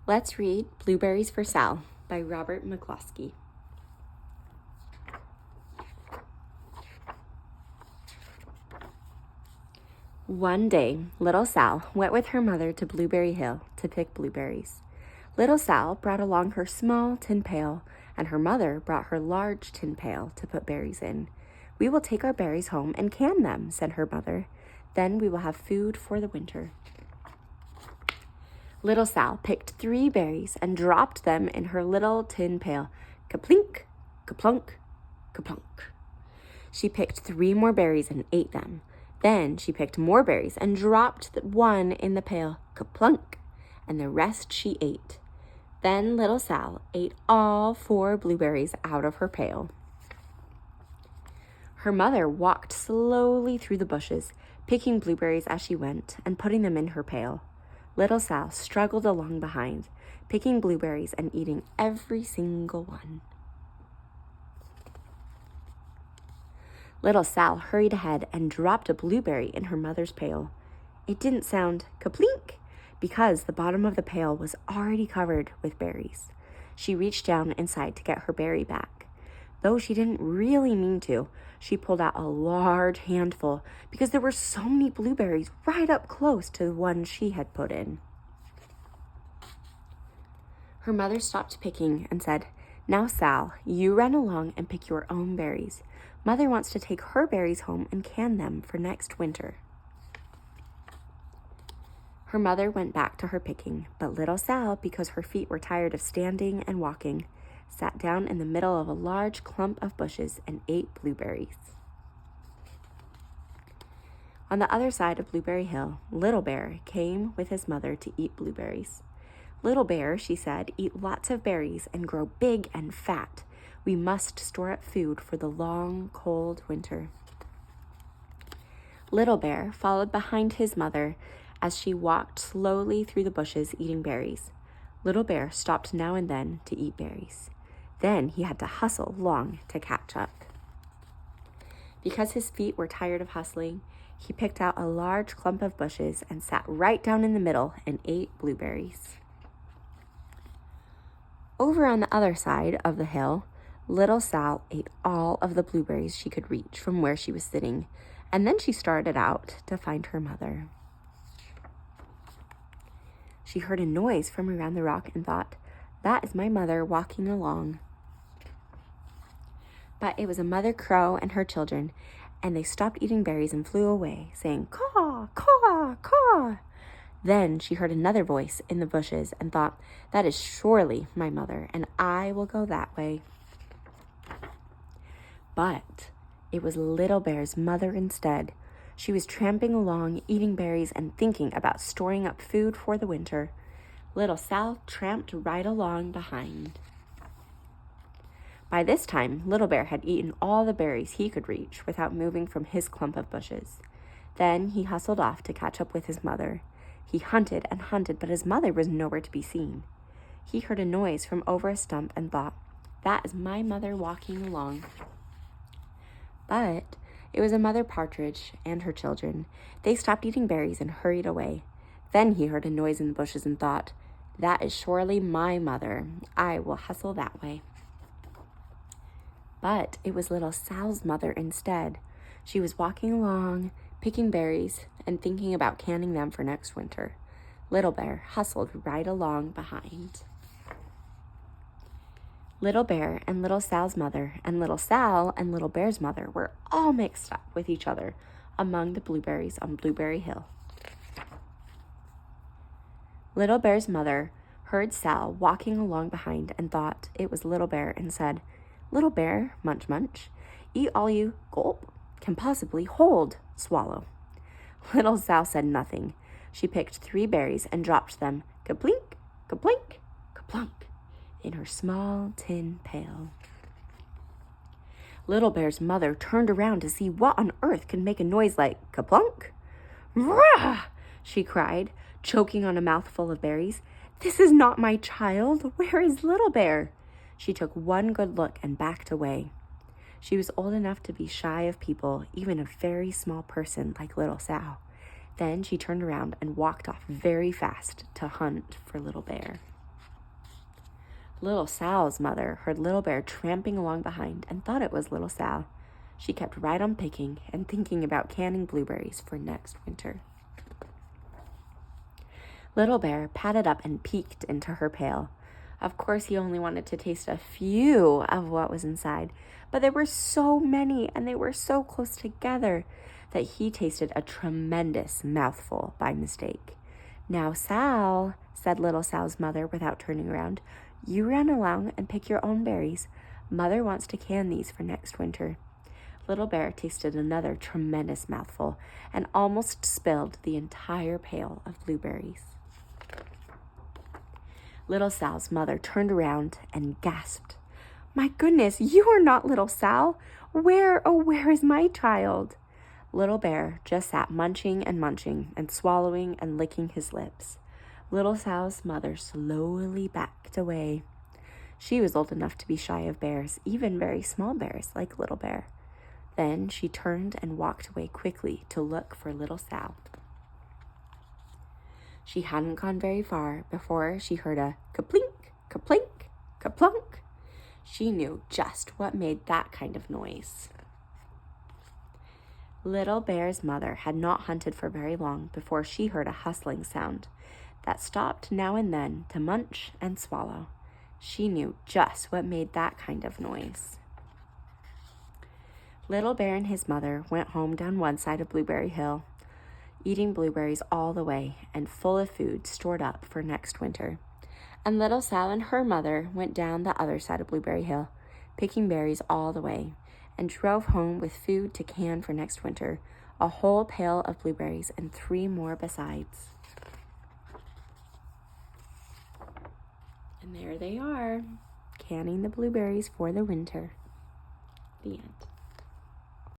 Let's read Blueberries for Sal by Robert McCloskey. One day, little Sal went with her mother to Blueberry Hill to pick blueberries. Little Sal brought along her small tin pail, and her mother brought her large tin pail to put berries in. "We will take our berries home and can them," said her mother. "Then we will have food for the winter." Little Sal picked 3 berries and dropped them in her little tin pail. Kaplink, kaplunk, kaplunk. She picked 3 more berries and ate them. Then she picked more berries and dropped one in the pail. Kaplunk, and the rest she ate. Then little Sal ate all 4 blueberries out of her pail. Her mother walked slowly through the bushes, picking blueberries as she went and putting them in her pail. Little Sal struggled along behind, picking blueberries and eating every single one. Little Sal hurried ahead and dropped a blueberry in her mother's pail. It didn't sound kaplink because the bottom of the pail was already covered with berries. She reached down inside to get her berry back. Though she didn't really mean to, she pulled out a large handful because there were so many blueberries right up close to the one she had put in. Her mother stopped picking and said, "Now, Sal, you run along and pick your own berries. Mother wants to take her berries home and can them for next winter." Her mother went back to her picking, but little Sal, because her feet were tired of standing and walking, sat down in the middle of a large clump of bushes and ate blueberries. On the other side of Blueberry Hill, Little Bear came with his mother to eat blueberries. "Little Bear," she said, "eat lots of berries and grow big and fat. We must store up food for the long, cold winter." Little Bear followed behind his mother as she walked slowly through the bushes eating berries. Little Bear stopped now and then to eat berries. Then he had to hustle along to catch up. Because his feet were tired of hustling, he picked out a large clump of bushes and sat right down in the middle and ate blueberries. Over on the other side of the hill, little Sal ate all of the blueberries she could reach from where she was sitting, and then she started out to find her mother. She heard a noise from around the rock and thought, "That is my mother walking along." But it was a mother crow and her children, and they stopped eating berries and flew away, saying, "Caw, caw, caw." Then she heard another voice in the bushes and thought, "That is surely my mother, and I will go that way." But it was Little Bear's mother instead. She was tramping along, eating berries and thinking about storing up food for the winter. Little Sal tramped right along behind. By this time, Little Bear had eaten all the berries he could reach without moving from his clump of bushes. Then he hustled off to catch up with his mother. He hunted and hunted, but his mother was nowhere to be seen. He heard a noise from over a stump and thought, "That is my mother walking along." But it was a mother partridge and her children. They stopped eating berries and hurried away. Then he heard a noise in the bushes and thought, "That is surely my mother. I will hustle that way." But it was little Sal's mother instead. She was walking along, picking berries, and thinking about canning them for next winter. Little Bear hustled right along behind. Little Bear and little Sal's mother and little Sal and Little Bear's mother were all mixed up with each other among the blueberries on Blueberry Hill. Little Bear's mother heard Sal walking along behind and thought it was Little Bear and said, "Little Bear, munch munch, eat all you, gulp, can possibly hold, swallow." Little Sal said nothing. She picked 3 berries and dropped them, kaplink, kaplink, kaplunk, in her small tin pail. Little Bear's mother turned around to see what on earth could make a noise like kaplunk. "Rah!" she cried, choking on a mouthful of berries. "This is not my child. Where is Little Bear?" She took one good look and backed away. She was old enough to be shy of people, even a very small person like little Sal. Then she turned around and walked off very fast to hunt for Little Bear. Little Sal's mother heard Little Bear tramping along behind and thought it was Little Sal. She kept right on picking and thinking about canning blueberries for next winter. Little Bear padded up and peeked into her pail. Of course, he only wanted to taste a few of what was inside, but there were so many and they were so close together that he tasted a tremendous mouthful by mistake. "Now, Sal," said Little Sal's mother without turning around, "you run along and pick your own berries. Mother wants to can these for next winter." Little Bear tasted another tremendous mouthful and almost spilled the entire pail of blueberries. Little Sal's mother turned around and gasped, "My goodness, you are not Little Sal. Where, oh, where is my child?" Little Bear just sat munching and swallowing and licking his lips. Little Sal's mother slowly backed away. She was old enough to be shy of bears, even very small bears like Little Bear. Then she turned and walked away quickly to look for Little Sal. She hadn't gone very far before she heard a kaplink, kaplink, kaplunk. She knew just what made that kind of noise. Little Bear's mother had not hunted for very long before she heard a hustling sound that stopped now and then to munch and swallow. She knew just what made that kind of noise. Little Bear and his mother went home down one side of Blueberry Hill, eating blueberries all the way and full of food stored up for next winter. And Little Sal and her mother went down the other side of Blueberry Hill, picking berries all the way, and drove home with food to can for next winter, a whole pail of blueberries and 3 more besides. And there they are, canning the blueberries for the winter. The end.